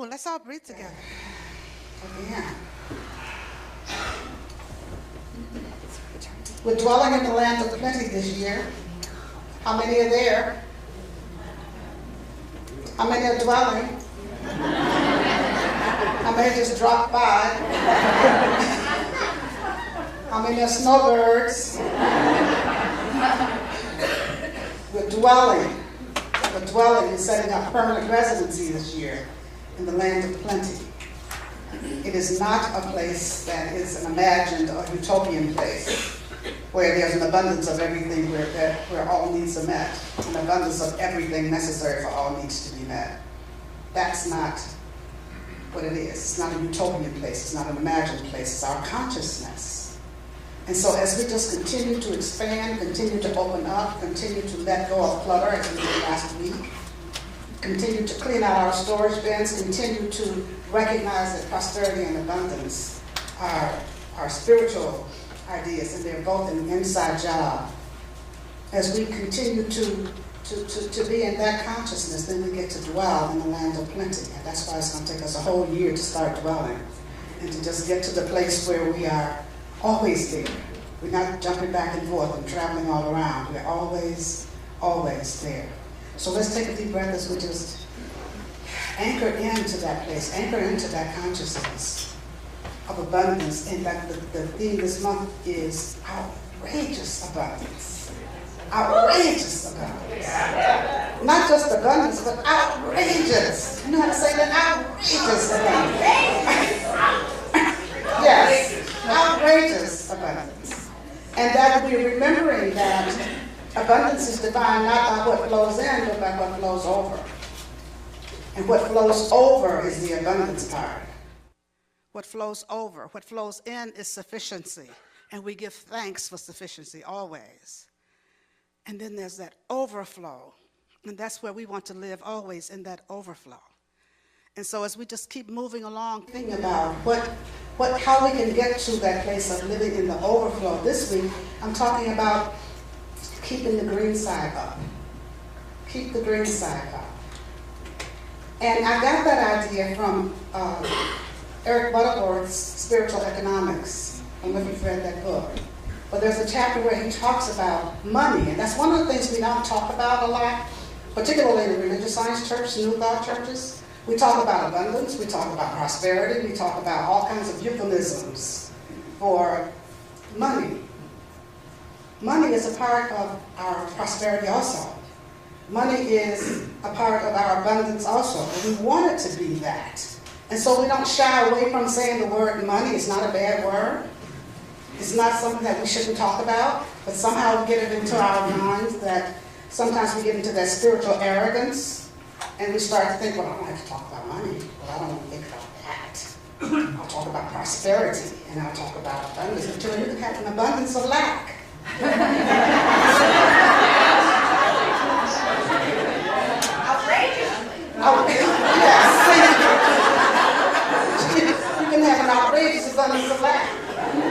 Oh, let's all breathe together. Again. We're dwelling in the land of plenty this year. How many are there? How many are dwelling? How many just dropped by? How many are snowbirds? We're dwelling. We're dwelling and setting up permanent residency this year in the land of plenty. It is not a place that is an imagined or utopian place where there's an abundance of everything where all needs are met, an abundance of everything necessary for all needs to be met. That's not what it is. It's not a utopian place. It's not an imagined place. It's our consciousness. And so as we just continue to expand, continue to open up, continue to let go of clutter as we did last week, continue to clean out our storage bins, continue to recognize that prosperity and abundance are spiritual ideas, and they're both an inside job. As we continue to be in that consciousness, then we get to dwell in the land of plenty. And that's why it's going to take us a whole year to start dwelling and to just get to the place where we are always there. We're not jumping back and forth and traveling all around. We're always, always there. So let's take a deep breath as we just anchor into that place, anchor into that consciousness of abundance. In fact, the theme this month is outrageous abundance. Outrageous abundance. Not just abundance, but outrageous. You know how to say that? Outrageous abundance. Yes, outrageous abundance. And that we're remembering that abundance is defined not by what flows in, but by what flows over. And what flows over is the abundance part. What flows over, what flows in is sufficiency. And we give thanks for sufficiency always. And then there's that overflow. And that's where we want to live always, in that overflow. And so as we just keep moving along, thinking about how we can get to that place of living in the overflow. This week, I'm talking about keeping the green side up. Keep the green side up. And I got that idea from Eric Butterworth's Spiritual Economics. I don't know if you've read that book. But there's a chapter where he talks about money, and that's one of the things we don't talk about a lot, particularly in the religious science church, New Thought churches. We talk about abundance, we talk about prosperity, we talk about all kinds of euphemisms for money. Money is a part of our prosperity also. Money is a part of our abundance also. And we want it to be that. And so we don't shy away from saying the word money. It's not a bad word. It's not something that we shouldn't talk about, but somehow we get it into our minds that sometimes we get into that spiritual arrogance and we start to think, well, I don't have to talk about money. Well, I don't want to think about that. I'll talk about prosperity and I'll talk about abundance until you can have an abundance of lack. Yes. You can have an outrageous abundance of lack.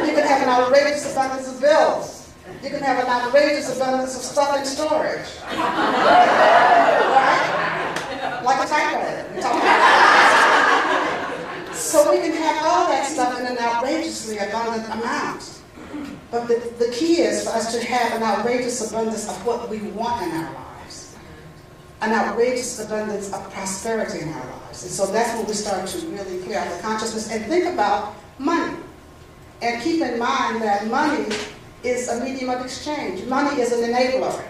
You can have an outrageous abundance of bills. You can have an outrageous abundance of stuff in storage. Right? Like a typewriter. So we can have all that stuff in an outrageously abundant amount. But the key is for us to have an outrageous abundance of what we want in our lives. An outrageous abundance of prosperity in our lives. And so that's when we start to really clear out the consciousness and think about money. And keep in mind that money is a medium of exchange. Money is an enabler.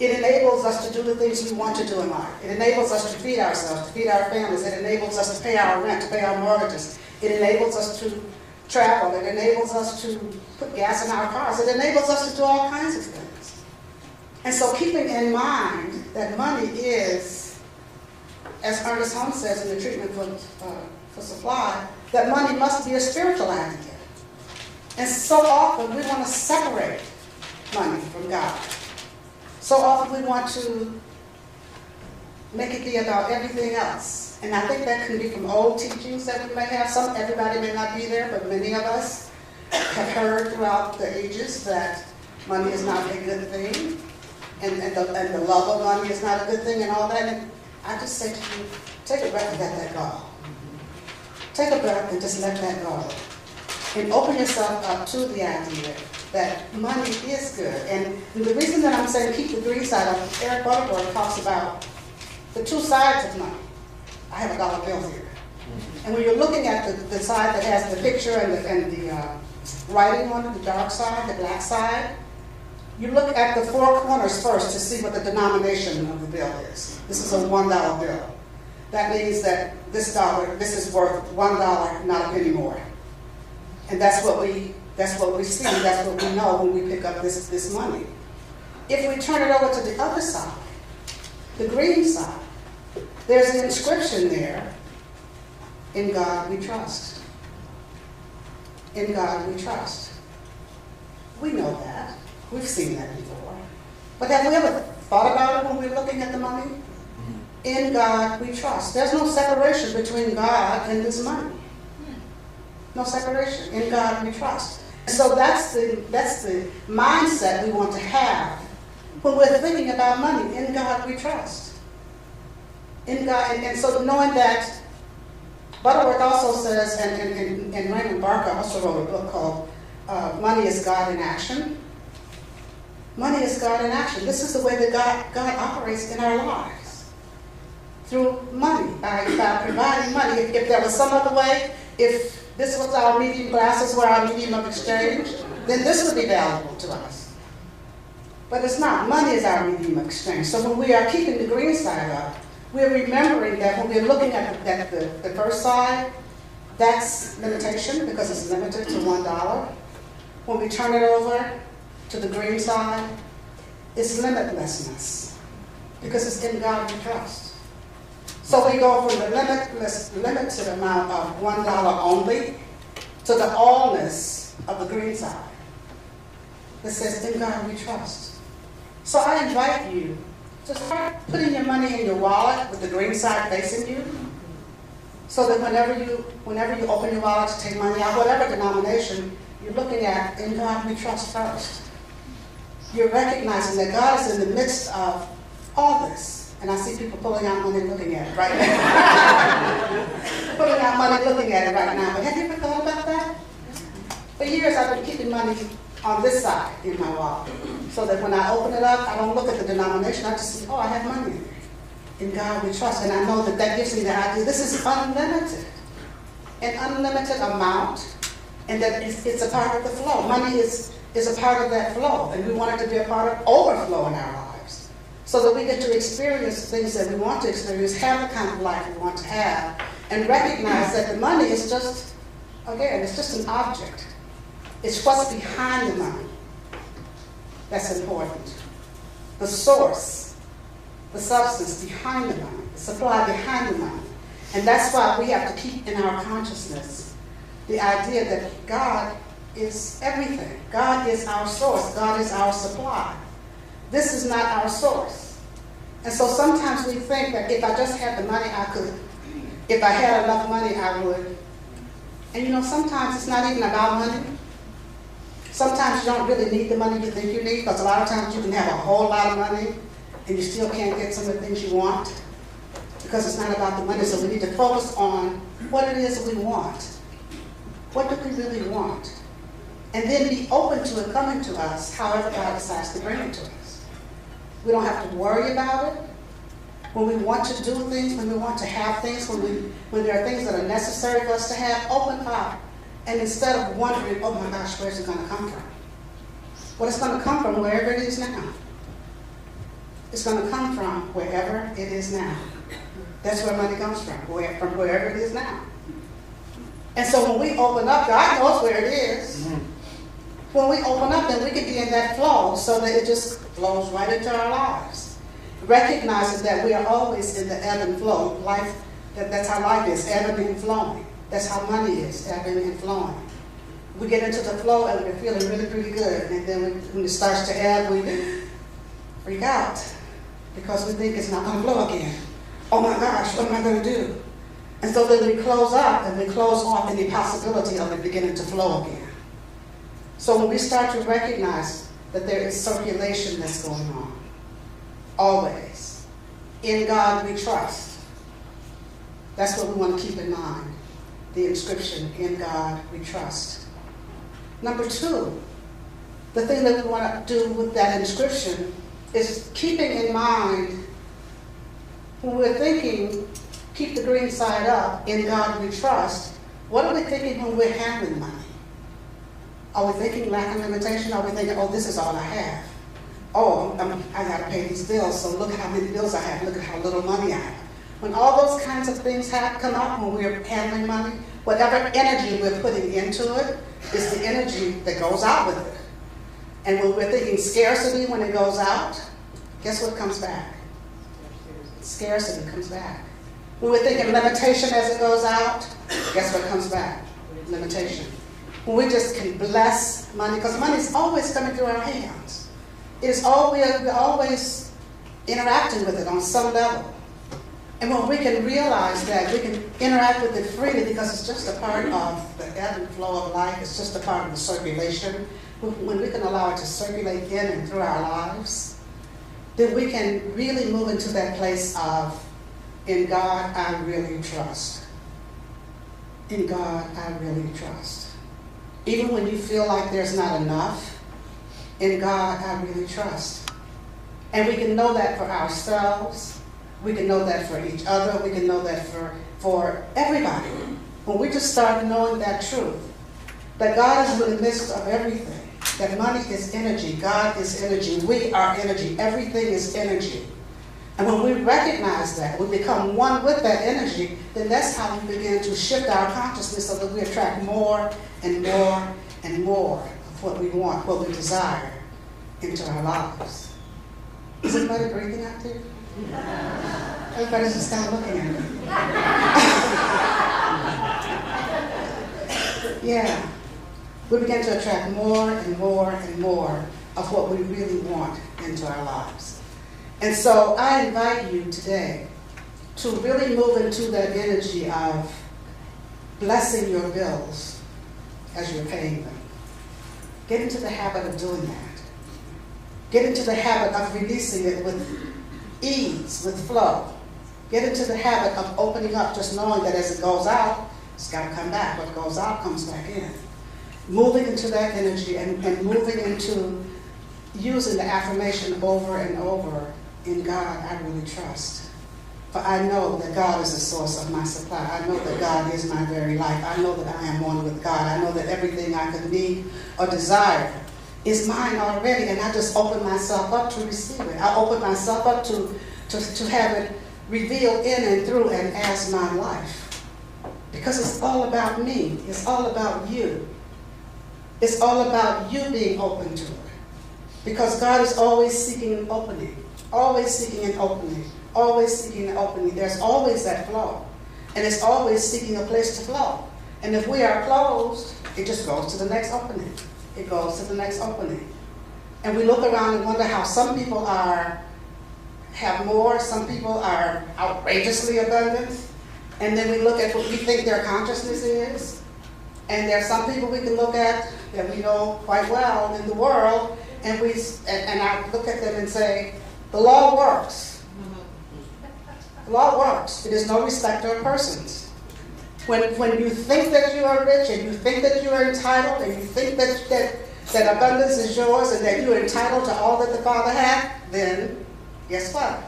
It enables us to do the things we want to do in life. It enables us to feed ourselves, to feed our families. It enables us to pay our rent, to pay our mortgages. It enables us to travel. It enables us to put gas in our cars. It enables us to do all kinds of things. And so keeping in mind that money is, as Ernest Holmes says in the treatment for supply, that money must be a spiritual advocate. And so often we want to separate money from God. So often we want to make it be about everything else. And I think that can be from old teachings that we may have. Everybody may not be there, but many of us have heard throughout the ages that money is not a good thing. And the love of money is not a good thing and all that. I just say to you, take a breath and let that go. Take a breath and just let that go. And open yourself up to the idea that money is good. And the reason that I'm saying keep the greed side up, Eric Butterworth talks about the two sides of money. I have a dollar bill here. And when you're looking at the side that has the picture and the writing on it, the dark side, the black side, you look at the four corners first to see what the denomination of the bill is. This is a $1 bill. That means that this is worth $1, not a penny more. And that's what we see, that's what we know when we pick up this money. If we turn it over to the other side, the green side, there's an inscription there, in God we trust. In God we trust. We know that. We've seen that before. But have we ever thought about it when we're looking at the money? In God we trust. There's no separation between God and this money. No separation. In God we trust. So that's the mindset we want to have when we're thinking about money. In God we trust. In God, and so knowing that, Butterworth also says, and Raymond Barker also wrote a book called Money is God in Action. Money is God in action. This is the way that God operates in our lives. Through money, by providing money. If there was some other way, if this was our medium, glasses were our medium of exchange, then this would be valuable to us. But it's not. Money is our medium of exchange. So when we are keeping the green side up, we're remembering that when we're looking at the first side, that's limitation because it's limited to $1. When we turn it over to the green side, it's limitlessness because it's in God we trust. So we go from the limited amount of $1 only to the allness of the green side that says in God we trust. So I invite you to start putting your money in your wallet with the green side facing you, so that whenever you open your wallet to take money out, whatever denomination, you're looking at in God we trust first. You're recognizing that God is in the midst of all this. And I see people pulling out money looking at it right now. Pulling out money looking at it right now. But have you ever thought about that? For years I've been keeping money on this side in my wallet, so that when I open it up, I don't look at the denomination, I just see, oh, I have money there. In God we trust, and I know that gives me the idea, this is unlimited. An unlimited amount, and that it's a part of the flow. Money is a part of that flow, and we want it to be a part of overflow in our lives, so that we get to experience the things that we want to experience, have the kind of life we want to have, and recognize that the money is just, again, it's just an object. It's what's behind the money that's important. The source, the substance behind the money, the supply behind the money. And that's why we have to keep in our consciousness the idea that God is everything. God is our source. God is our supply. This is not our source. And so sometimes we think that if I just had the money, I could. If I had enough money, I would. And you know, sometimes it's not even about money. Sometimes you don't really need the money you think you need, because a lot of times you can have a whole lot of money and you still can't get some of the things you want, because it's not about the money. So we need to focus on what it is we want. What do we really want? And then be open to it coming to us however God decides to bring it to us. We don't have to worry about it. When we want to do things, when we want to have things, when there are things that are necessary for us to have, open up. And instead of wondering, oh my gosh, where's it going to come from? Well, it's going to come from wherever it is now. It's going to come from wherever it is now. That's where money comes from wherever it is now. And so when we open up, God knows where it is. When we open up, then we can be in that flow so that it just flows right into our lives. Recognizing that we are always in the ebb and flow. Life, that's how life is, ebbing and flowing. That's how money is, ebbing and flowing. We get into the flow and we're feeling really pretty good. And then when it starts to ebb, we freak out because we think it's not going to flow again. Oh my gosh, what am I going to do? And so then we close up and we close off any possibility of it beginning to flow again. So when we start to recognize that there is circulation that's going on, always, in God we trust. That's what we want to keep in mind. The inscription, in God we trust. Number 2, the thing that we want to do with that inscription is keeping in mind when we're thinking, keep the green side up, in God we trust, what are we thinking when we're handling money? Are we thinking lack and limitation? Are we thinking, oh, this is all I have? Oh, I got to pay these bills, so look at how many bills I have. Look at how little money I have. When all those kinds of things come up when we're handling money, whatever energy we're putting into it is the energy that goes out with it. And when we're thinking scarcity when it goes out, guess what comes back? Scarcity comes back. When we're thinking limitation as it goes out, guess what comes back? Limitation. When we just can bless money, because money is always coming through our hands. We're always interacting with it on some level. And when we can realize that we can interact with it freely because it's just a part of the ebb and flow of life, it's just a part of the circulation, when we can allow it to circulate in and through our lives, then we can really move into that place of, in God I really trust. In God I really trust. Even when you feel like there's not enough, in God I really trust. And we can know that for ourselves. We can know that for each other. We can know that for everybody. When we just start knowing that truth, that God is in the midst of everything, that money is energy, God is energy, we are energy, everything is energy. And when we recognize that, we become one with that energy, then that's how we begin to shift our consciousness so that we attract more and more and more of what we want, what we desire into our lives. Is anybody breathing out there? Everybody just start looking at me. Yeah. We begin to attract more and more and more of what we really want into our lives. And so I invite you today to really move into that energy of blessing your bills as you're paying them. Get into the habit of doing that. Get into the habit of releasing it with ease, with flow. Get into the habit of opening up, just knowing that as it goes out, it's got to come back. What goes out comes back in. Moving into that energy and moving into using the affirmation over and over, in God I really trust. For I know that God is the source of my supply. I know that God is my very life. I know that I am one with God. I know that everything I could need or desire is mine already, and I just open myself up to receive it. I open myself up to have it revealed in and through and as my life. Because it's all about me. It's all about you. It's all about you being open to it. Because God is always seeking an opening. Always seeking an opening. Always seeking an opening. There's always that flow. And it's always seeking a place to flow. And if we are closed, it just goes to the next opening. It goes to the next opening. And we look around and wonder how some people have more, some people are outrageously abundant. And then we look at what we think their consciousness is. And there are some people we can look at that we know quite well in the world, and I look at them and say, the law works. The law works. It is no respecter of persons. When you think that you are rich and you think that you are entitled and you think that abundance is yours and that you are entitled to all that the Father had, then guess what?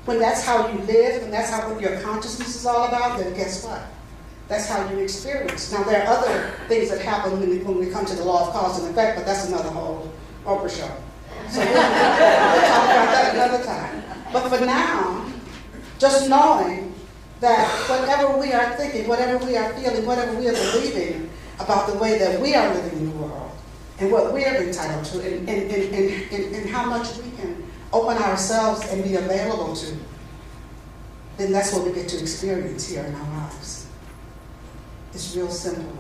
When that's how you live and that's what your consciousness is all about, then guess what? That's how you experience. Now, there are other things that happen when we come to the law of cause and effect, but that's another whole Oprah show. So we'll talk about that another time. But for now, just knowing that whatever we are thinking, whatever we are feeling, whatever we are believing about the way that we are living in the world and what we are entitled to and how much we can open ourselves and be available to, then that's what we get to experience here in our lives. It's real simple.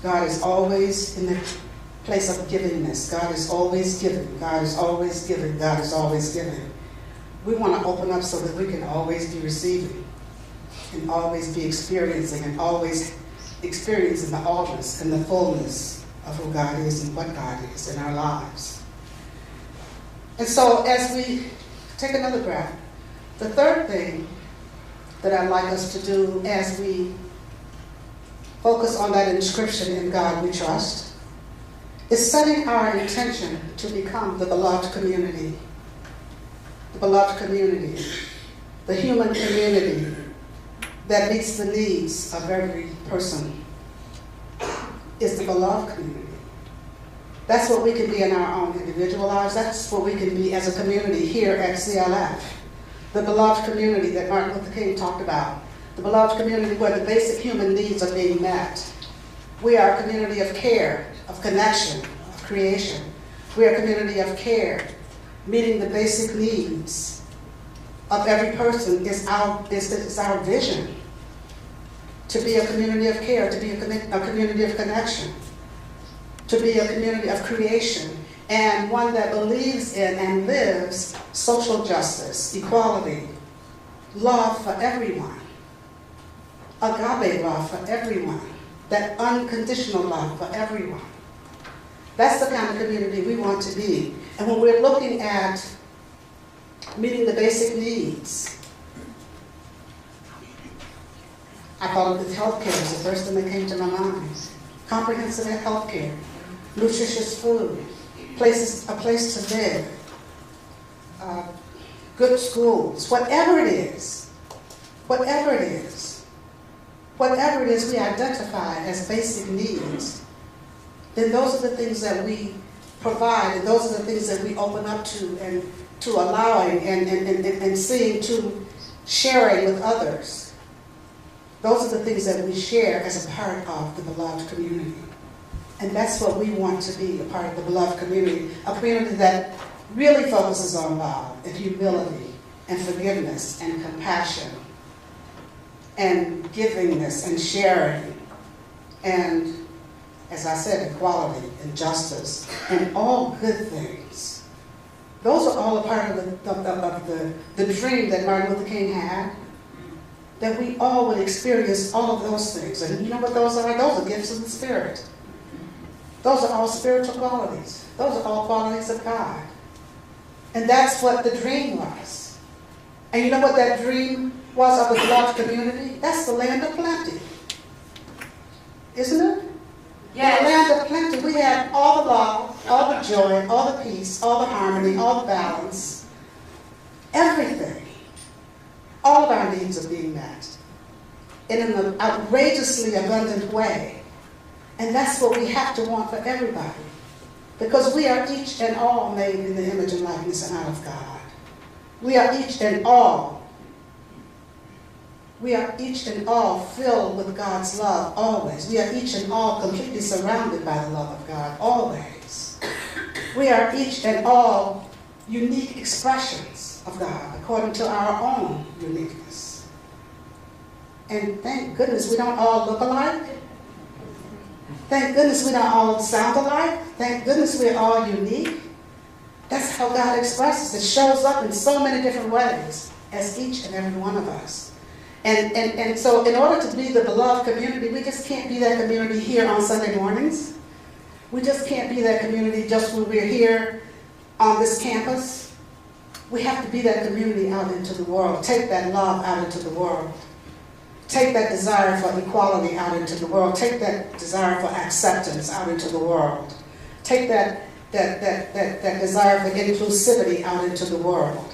God is always in the place of givingness. God is always giving. God is always giving. God is always giving. We want to open up so that we can always be receiving and always be experiencing and always experiencing the allness and the fullness of who God is and what God is in our lives. And so as we take another breath The third thing that I'd like us to do as we focus on that inscription, "In God We Trust," is setting our intention to become the beloved community. The beloved community, the human community that meets the needs of every person, is the beloved community. That's what we can be in our own individual lives. That's what we can be as a community here at CLF. The beloved community that Martin Luther King talked about. The beloved community where the basic human needs are being met. We are a community of care, of connection, of creation. We are a community of care. Meeting the basic needs of every person is our vision. To be a community of care, to be a community of connection, to be a community of creation, and one that believes in and lives social justice, equality, love for everyone, agape love for everyone, that unconditional love for everyone. That's the kind of community we want to be. And when we're looking at meeting the basic needs, I call it the health care, is the first thing that came to my mind. Comprehensive health care, nutritious food, a place to live, good schools, whatever it is we identify as basic needs, then those are the things that we provide, and those are the things that we open up to, and to allowing and seeing to sharing with others. Those are the things that we share as a part of the beloved community. And that's what we want to be, a part of the beloved community, a community that really focuses on love and humility and forgiveness and compassion and givingness and sharing and, as I said, equality and justice and all good things. Those are all a part of the dream that Martin Luther King had, that we all would experience all of those things. And you know what those are? Those are gifts of the Spirit. Those are all spiritual qualities. Those are all qualities of God. And that's what the dream was. And you know what that dream was of the beloved community? That's the land of plenty. Isn't it? Yes. The land of plenty. We have all the love, all the joy, all the peace, all the harmony, all the balance. Everything. All of our needs are being met in an outrageously abundant way. And that's what we have to want for everybody. Because we are each and all made in the image and likeness and out of God. We are each and all filled with God's love always. We are each and all completely surrounded by the love of God always. We are each and all unique expressions of God according to our own uniqueness. And thank goodness we don't all look alike. Thank goodness we don't all sound alike. Thank goodness we're all unique. That's how God expresses. It shows up in so many different ways as each and every one of us. And so in order to be the beloved community, we just can't be that community here on Sunday mornings. We just can't be that community just when we're here on this campus. We have to be that community out into the world. Take that love out into the world. Take that desire for equality out into the world. Take that desire for acceptance out into the world. Take that desire for inclusivity out into the world.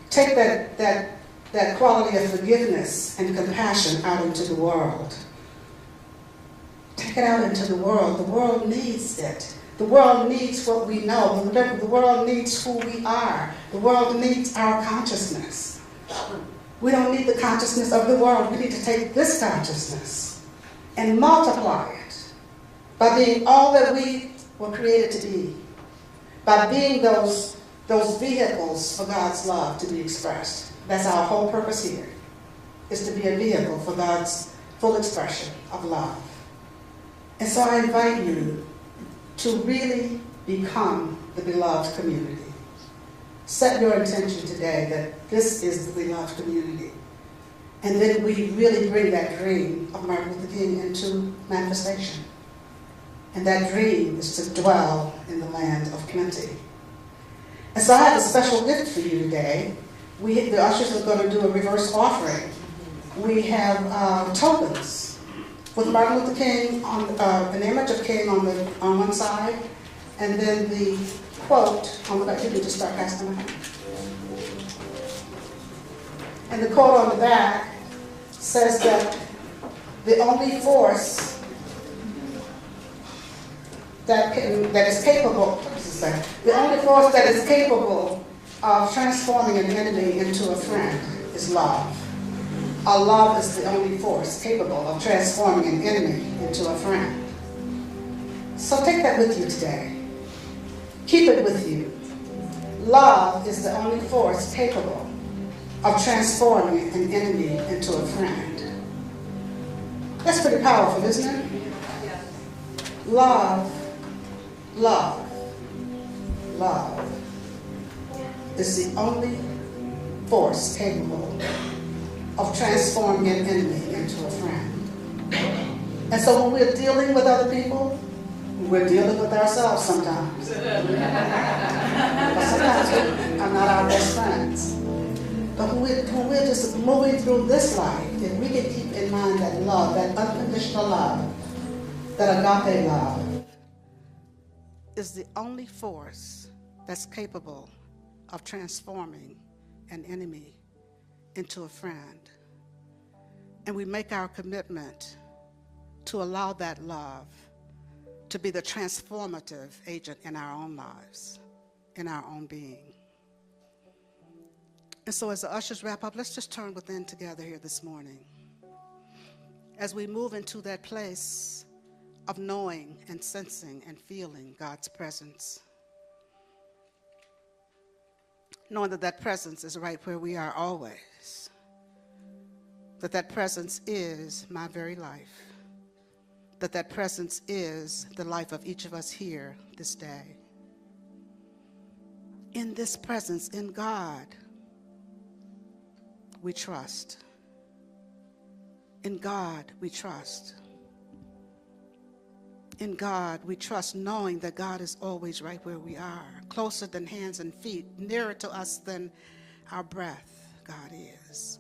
Take that quality of forgiveness and compassion out into the world. Take it out into the world. The world needs it. The world needs what we know. The world needs who we are. The world needs our consciousness. We don't need the consciousness of the world. We need to take this consciousness and multiply it by being all that we were created to be, by being those vehicles for God's love to be expressed. That's our whole purpose here, is to be a vehicle for God's full expression of love. And so I invite you to really become the beloved community. Set your intention today that this is the beloved community. And then we really bring that dream of Martin Luther King into manifestation. And that dream is to dwell in the land of plenty. And so I have a special gift for you today The ushers are going to do a reverse offering. We have tokens with Martin Luther King, an image of King on one side, and then the quote on the back. You can just start passing them out. And the quote on the back says that the only force that is capable, what does it say? The only force that is capable of transforming an enemy into a friend is love. Our love is the only force capable of transforming an enemy into a friend. So take that with you today. Keep it with you. Love is the only force capable of transforming an enemy into a friend. That's pretty powerful, isn't it? Love is the only force capable of transforming an enemy into a friend. And so when we're dealing with other people, we're dealing with ourselves sometimes. Because sometimes we are not our best friends. But when we're just moving through this life, if we can keep in mind that love, that unconditional love, that agape love, is the only force that's capable of transforming an enemy into a friend. And we make our commitment to allow that love to be the transformative agent in our own lives, in our own being. And so as the ushers wrap up, let's just turn within together here this morning. As we move into that place of knowing and sensing and feeling God's presence. Knowing that that presence is right where we are always. That that presence is my very life. That that presence is the life of each of us here this day. In this presence, in God, we trust. In God, we trust. In God, we trust, knowing that God is always right where we are, closer than hands and feet, nearer to us than our breath, God is.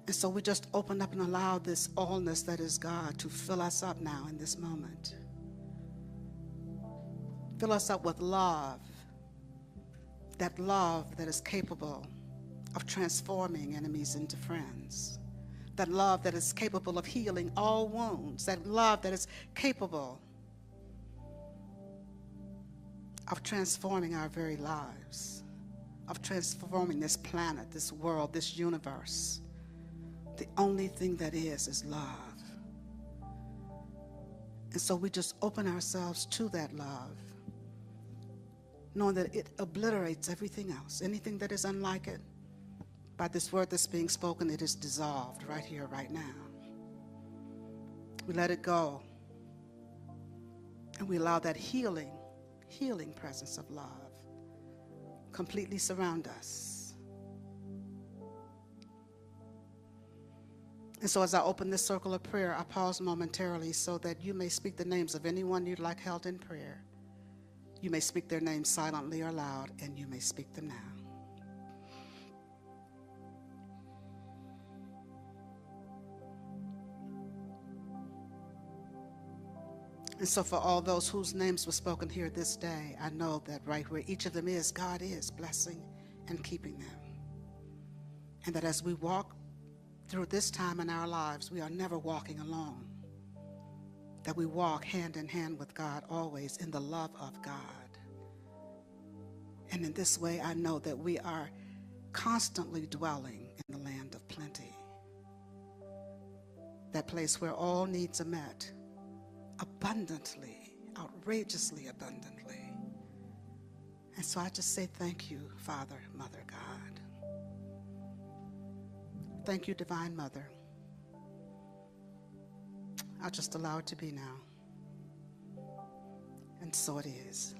And so we just open up and allow this allness that is God to fill us up now in this moment. Fill us up with love, that love that is capable of transforming enemies into friends. That love that is capable of healing all wounds. That love that is capable of transforming our very lives. Of transforming this planet, this world, this universe. The only thing that is love. And so we just open ourselves to that love. Knowing that it obliterates everything else. Anything that is unlike it. By this word that's being spoken, it is dissolved right here, right now. We let it go. And we allow that healing presence of love completely surround us. And so as I open this circle of prayer, I pause momentarily so that you may speak the names of anyone you'd like held in prayer. You may speak their names silently or loud, and you may speak them now. And so for all those whose names were spoken here this day, I know that right where each of them is, God is blessing and keeping them. And that as we walk through this time in our lives, we are never walking alone. That we walk hand in hand with God always in the love of God. And in this way, I know that we are constantly dwelling in the land of plenty. That place where all needs are met. Abundantly, outrageously abundantly. And so I just say thank you, Father, Mother, God. Thank you, Divine Mother. I'll just allow it to be now. And so it is.